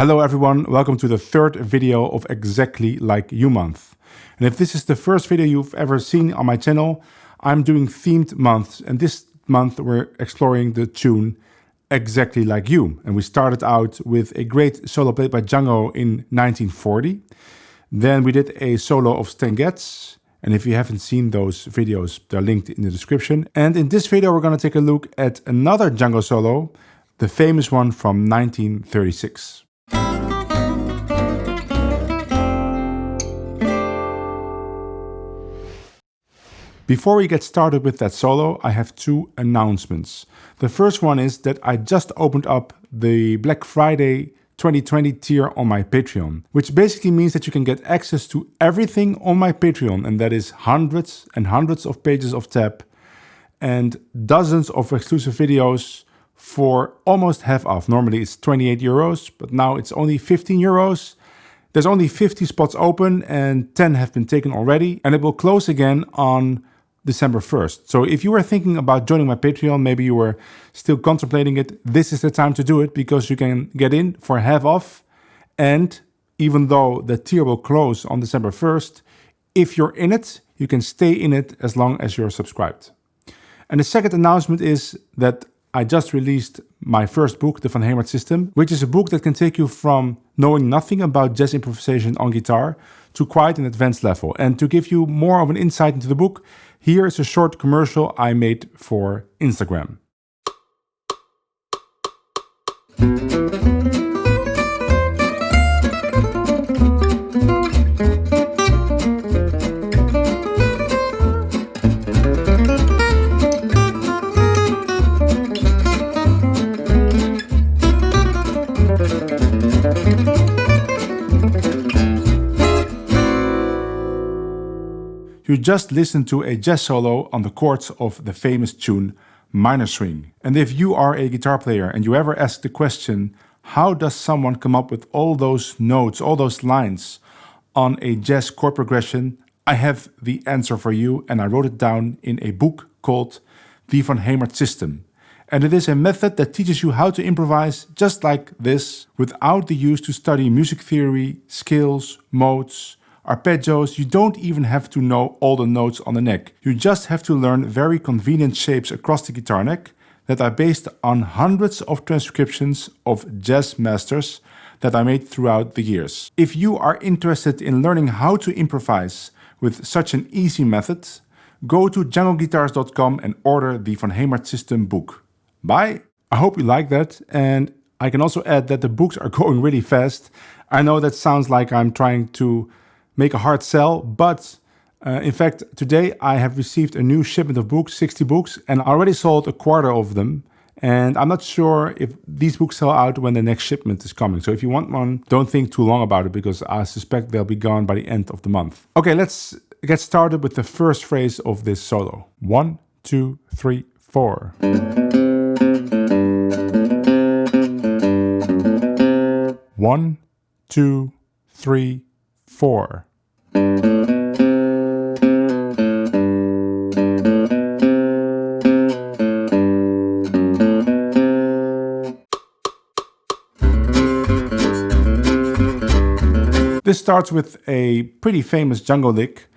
Hello everyone, welcome to the third video of Exactly Like You month. And if this is the first video you've ever seen on my channel, I'm doing themed months, and this month we're exploring the tune Exactly Like You. And we started out with a great solo played by Django in 1940. Then we did a solo of Stan Getz, and if you haven't seen those videos, they're linked in the description. And in this video we're going to take a look at another Django solo, the famous one from 1936. Before we get started with that solo, I have two announcements. The first one is that I just opened up the Black Friday 2020 tier on my Patreon, which basically means that you can get access to everything on my Patreon, and that is hundreds and hundreds of pages of tab and dozens of exclusive videos for almost half off. Normally it's 28 euros, but now it's only 15 euros. There's only 50 spots open and 10 have been taken already, and it will close again on December 1st. So if you were thinking about joining my Patreon, maybe you were still contemplating it, this is the time to do it, because you can get in for half off. And even though the tier will close on December 1st, if you're in it, you can stay in it as long as you're subscribed. And the second announcement is that I just released my first book, The Van Hemert System, which is a book that can take you from knowing nothing about jazz improvisation on guitar to quite an advanced level. And to give you more of an insight into the book, here is a short commercial I made for Instagram. You just listened to a jazz solo on the chords of the famous tune Minor Swing. And if you are a guitar player and you ever ask the question, how does someone come up with all those notes, all those lines on a jazz chord progression, I have the answer for you, and I wrote it down in a book called The Van Hemert System. And it is a method that teaches you how to improvise just like this, without the use to study music theory, scales, modes, arpeggios. You don't even have to know all the notes on the neck. You just have to learn very convenient shapes across the guitar neck that are based on hundreds of transcriptions of jazz masters that I made throughout the years. If you are interested in learning how to improvise with such an easy method, go to djangoguitars.com and order the Van Hemert System book. Bye! I hope you like that, and I can also add that the books are going really fast. I know that sounds like I'm trying to make a hard sell, but in fact today I have received a new shipment of books, 60 books, and I already sold a quarter of them, and I'm not sure if these books sell out when the next shipment is coming. So if you want one, don't think too long about it, because I suspect they'll be gone by the end of the month. Okay, let's get started with the first phrase of this solo. 1, 2, 3, 4. 1, 2, 3, 4. This starts with a pretty famous Django lick,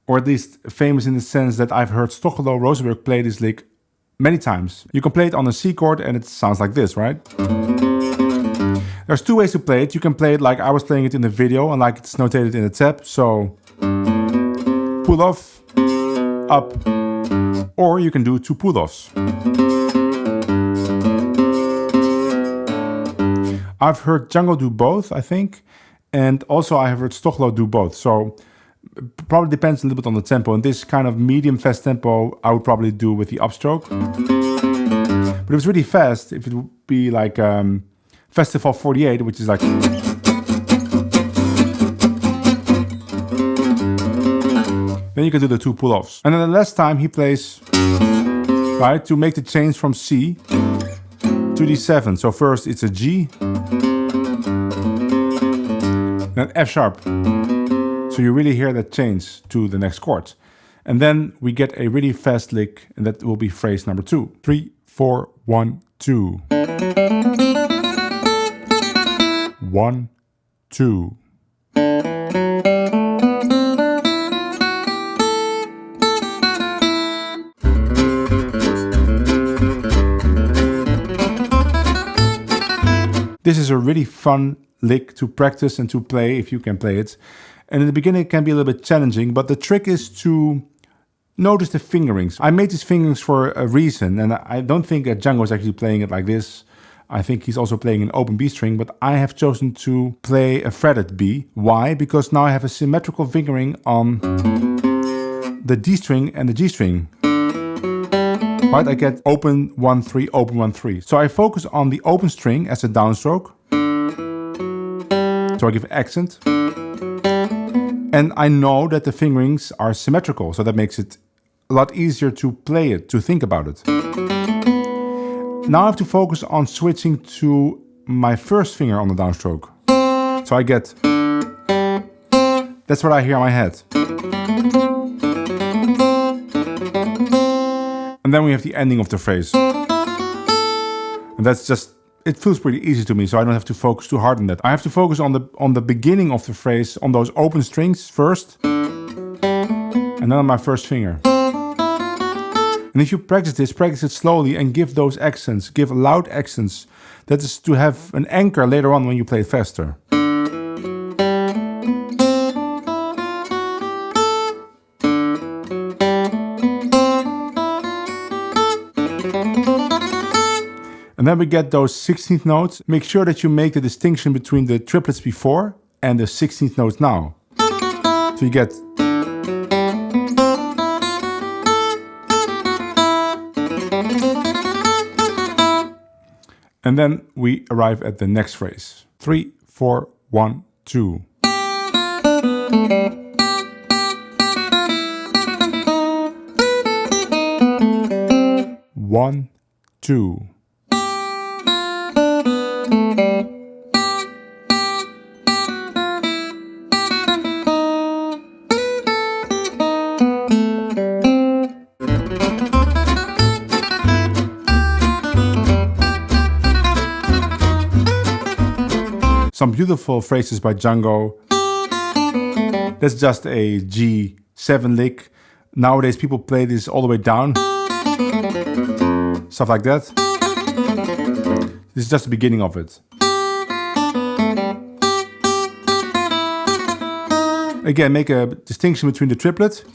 or at least famous in the sense that I've heard Stochelo Rosenberg play this lick many times. You can play it on a C chord and it sounds like this, right? There's two ways to play it. You can play it like I was playing it in the video and like it's notated in the tab. So pull off, up, or you can do two pull-offs. I've heard Django do both, I think. And also I have heard Stochelo do both. So it probably depends a little bit on the tempo. And this kind of medium fast tempo I would probably do with the upstroke. But if it's really fast, if it would be like Festival 48, which is like, then you can do the two pull-offs. And then the last time he plays, right, to make the change from C to D7. So first it's a G, then F sharp. So you really hear that change to the next chord. And then we get a really fast lick, and that will be phrase number 2. 3, 4, 1, 2. 1, 1, 2. This is a really fun lick to practice and to play if you can play it. And in the beginning it can be a little bit challenging, but the trick is to notice the fingerings. I made these fingerings for a reason, and I don't think that Django is actually playing it like this. I think he's also playing an open B string, but I have chosen to play a fretted B. Why? Because now I have a symmetrical fingering on the D string and the G string. Right, I get open 1, 3, open 1, 3. So I focus on the open string as a downstroke. So I give accent. And I know that the fingerings are symmetrical, so that makes it a lot easier to play it, to think about it. Now I have to focus on switching to my first finger on the downstroke. So I get, that's what I hear in my head. And then we have the ending of the phrase. And that's just, it feels pretty easy to me, so I don't have to focus too hard on that. I have to focus on the beginning of the phrase, on those open strings first, and then on my first finger. And if you practice it slowly and give those accents, give loud accents. That is to have an anchor later on when you play it faster. And then we get those 16th notes. Make sure that you make the distinction between the triplets before and the 16th notes now. So you get... And then we arrive at the next phrase. 3, 4, 1, 2. 1, 2. Some beautiful phrases by Django. That's just a G7 lick. Nowadays people play this all the way down. Stuff like that. This is just the beginning of it. Again, make a distinction between the triplet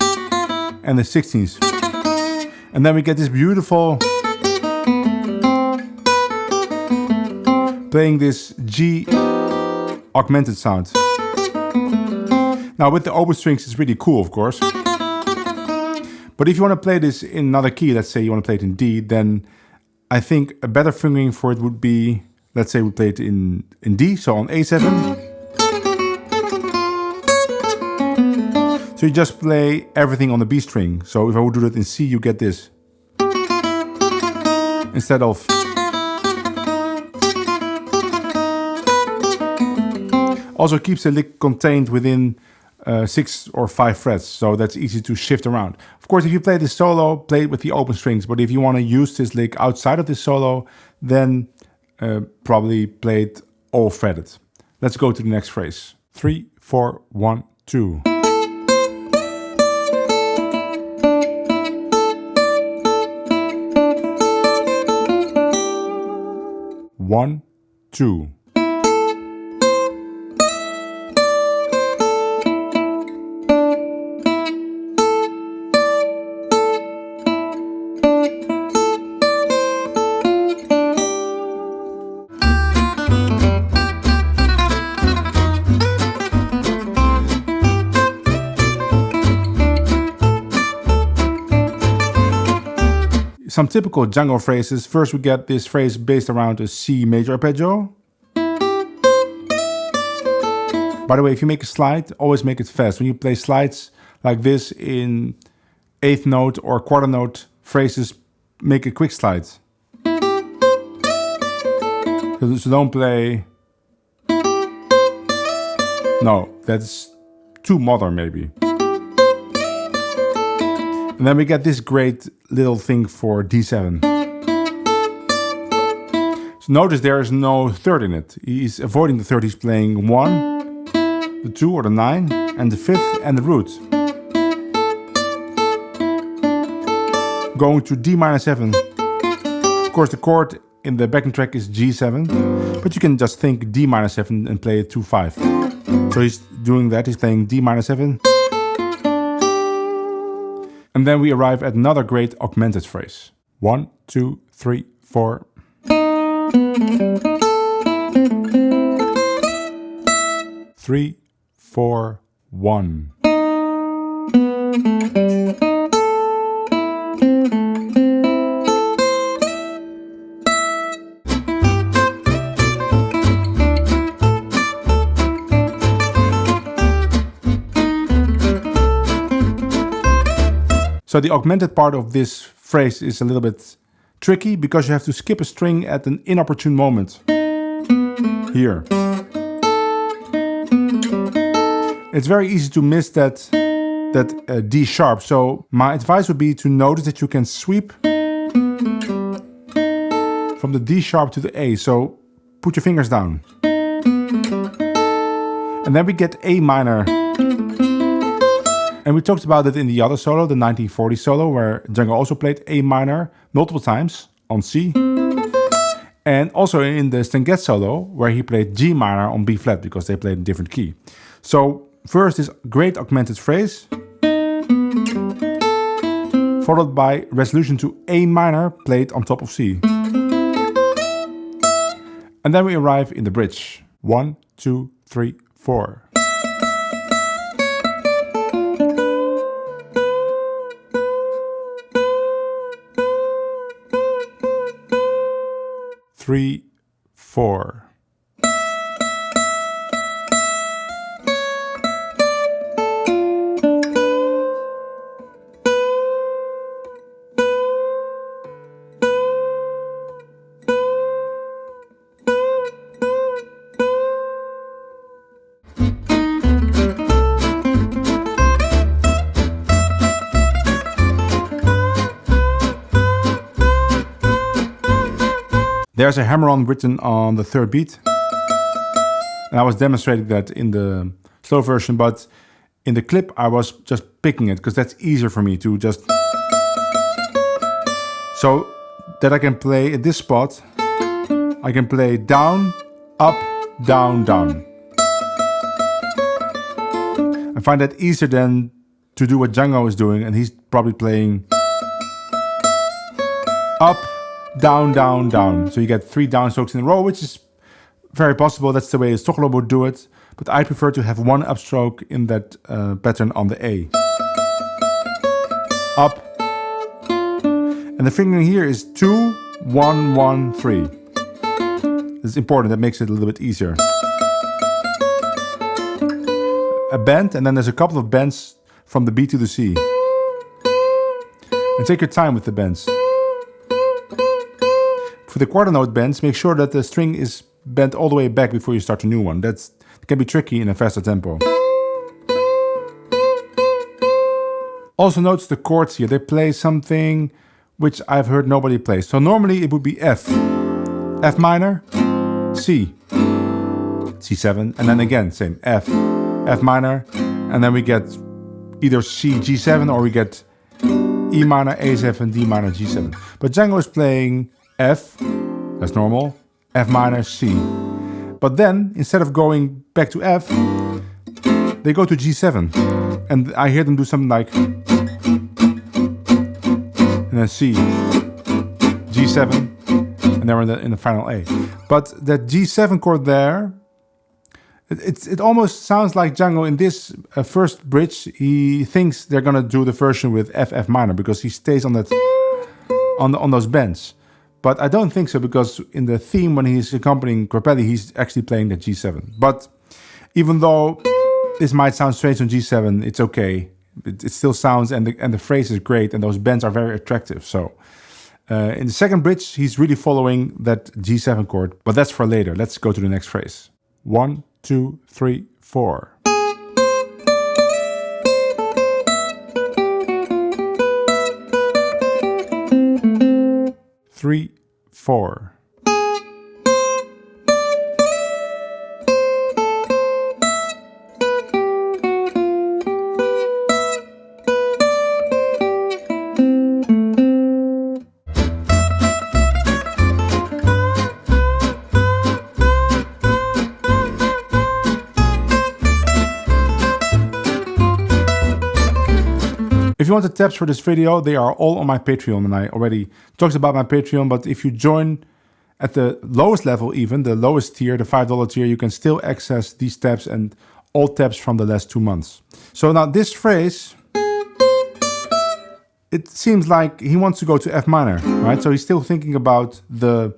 and the 16th. And then we get this beautiful playing this G augmented sound. Now with the open strings it's really cool, of course. But if you want to play this in another key, let's say you want to play it in D, then I think a better fingering for it would be, let's say we play it in D, so on A7. So you just play everything on the B string. So if I would do that in C, you get this. Instead of... Also keeps the lick contained within 6 or 5 frets, so that's easy to shift around. Of course, if you play this solo, play it with the open strings, but if you want to use this lick outside of this solo, then probably play it all fretted. Let's go to the next phrase. 3, 4, 1, 2. 1, 2. Some typical Django phrases. First we get this phrase based around a C major arpeggio. By the way, if you make a slide, always make it fast. When you play slides like this in 8th note or quarter note phrases, make a quick slide. So don't play... No, that's too modern maybe. And then we get this great little thing for D7. So So notice there is no third in it. He's avoiding the third. He's playing 1, the 2 or the 9, and the 5th and the root. Going to D minor 7. Of course, the chord in the backing track is G7, but you can just think D minor 7 and play it 2-5. So he's doing that. He's playing D minor 7. And then we arrive at another great augmented phrase. 1, 2, 3, 4. 3, 4, 1. So the augmented part of this phrase is a little bit tricky because you have to skip a string at an inopportune moment. Here. It's very easy to miss that D sharp. So my advice would be to notice that you can sweep from the D sharp to the A. So put your fingers down. And then we get A minor. And we talked about it in the other solo, the 1940 solo, where Django also played A minor multiple times on C. And also in the Stengett solo, where he played G minor on B flat, because they played a different key. So first this great augmented phrase, followed by resolution to A minor played on top of C. And then we arrive in the bridge. 1, 2, 3, 4. 3, 4. There's a hammer-on written on the third beat. And I was demonstrating that in the slow version, but in the clip I was just picking it because that's easier for me to just... So that I can play at this spot, I can play down, up, down, down. I find that easier than to do what Django is doing, and he's probably playing up, down, down, down. So you get 3 downstrokes in a row, which is very possible. That's the way Stockholm would do it. But I prefer to have 1 upstroke in that pattern on the A. Up. And the fingering here is 2, 1, 1, 3. It's important. That makes it a little bit easier. A bend, and then there's a couple of bends from the B to the C. And take your time with the bends. For the quarter note bends, make sure that the string is bent all the way back before you start a new one. That can be tricky in a faster tempo. Also notice the chords here. They play something which I've heard nobody play. So normally it would be F. F minor, C, C7, and then again, same, F, F minor, and then we get either C, G7, or we get E minor, A7, D minor, G7. But Django is playing F, that's normal, F minor, C. But then, instead of going back to F, they go to G7. And I hear them do something like, and then C, G7, and then we're in the final A. But that G7 chord there, it almost sounds like Django in this first bridge. He thinks they're gonna do the version with F, F minor, because he stays on that on those bends. But I don't think so, because in the theme when he's accompanying Grappelli, he's actually playing the G7. But even though this might sound strange on G7, it's okay. It still sounds, and the phrase is great, and those bends are very attractive. So in the second bridge, he's really following that G7 chord, but that's for later. Let's go to the next phrase. 1, 2, 3, 4. 3, 4. If you want the tabs for this video, they are all on my Patreon, and I already talked about my Patreon, but if you join at the lowest level, even the lowest tier, the $5 tier, you can still access these tabs and all tabs from the last 2 months. So now this phrase, it seems like he wants to go to F minor, right? So he's still thinking about the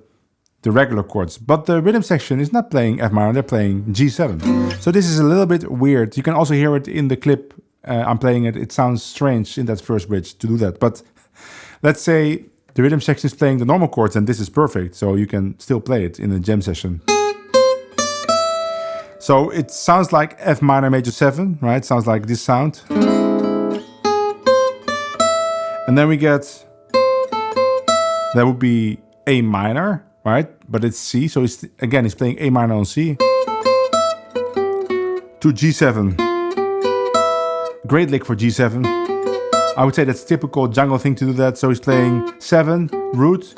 regular chords, but the rhythm section is not playing F minor, they're playing G7. So this is a little bit weird. You can also hear it in the clip. I'm playing it. It sounds strange in that first bridge to do that. But let's say the rhythm section is playing the normal chords and this is perfect. So you can still play it in a jam session. So it sounds like F minor major 7, right? Sounds like this sound. And then we get, that would be A minor, right? But it's C. So it's, again, he's playing A minor on C to G7. Great lick for G7. I would say that's typical Django thing to do that. So he's playing 7, root,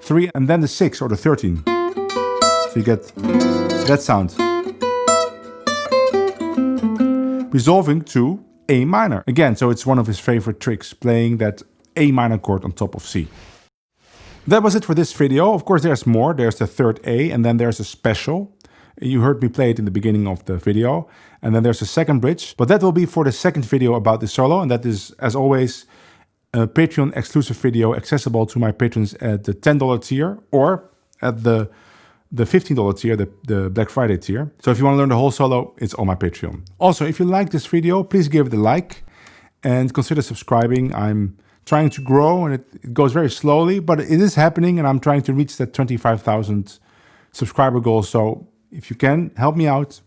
3, and then the 6 or the 13. So you get that sound. Resolving to A minor. Again, so it's one of his favorite tricks, playing that A minor chord on top of C. That was it for this video. Of course, there's more. There's the third A, and then there's a special. You heard me play it in the beginning of the video. And then there's a second bridge. But that will be for the second video about this solo. And that is, as always, a Patreon exclusive video accessible to my patrons at the $10 tier or at the $15 tier, the Black Friday tier. So if you want to learn the whole solo, it's on my Patreon. Also, if you like this video, please give it a like and consider subscribing. I'm trying to grow and it goes very slowly, but it is happening and I'm trying to reach that 25,000 subscriber goal. So if you can help me out,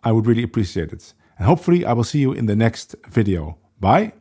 I would really appreciate it. And hopefully I will see you in the next video. Bye.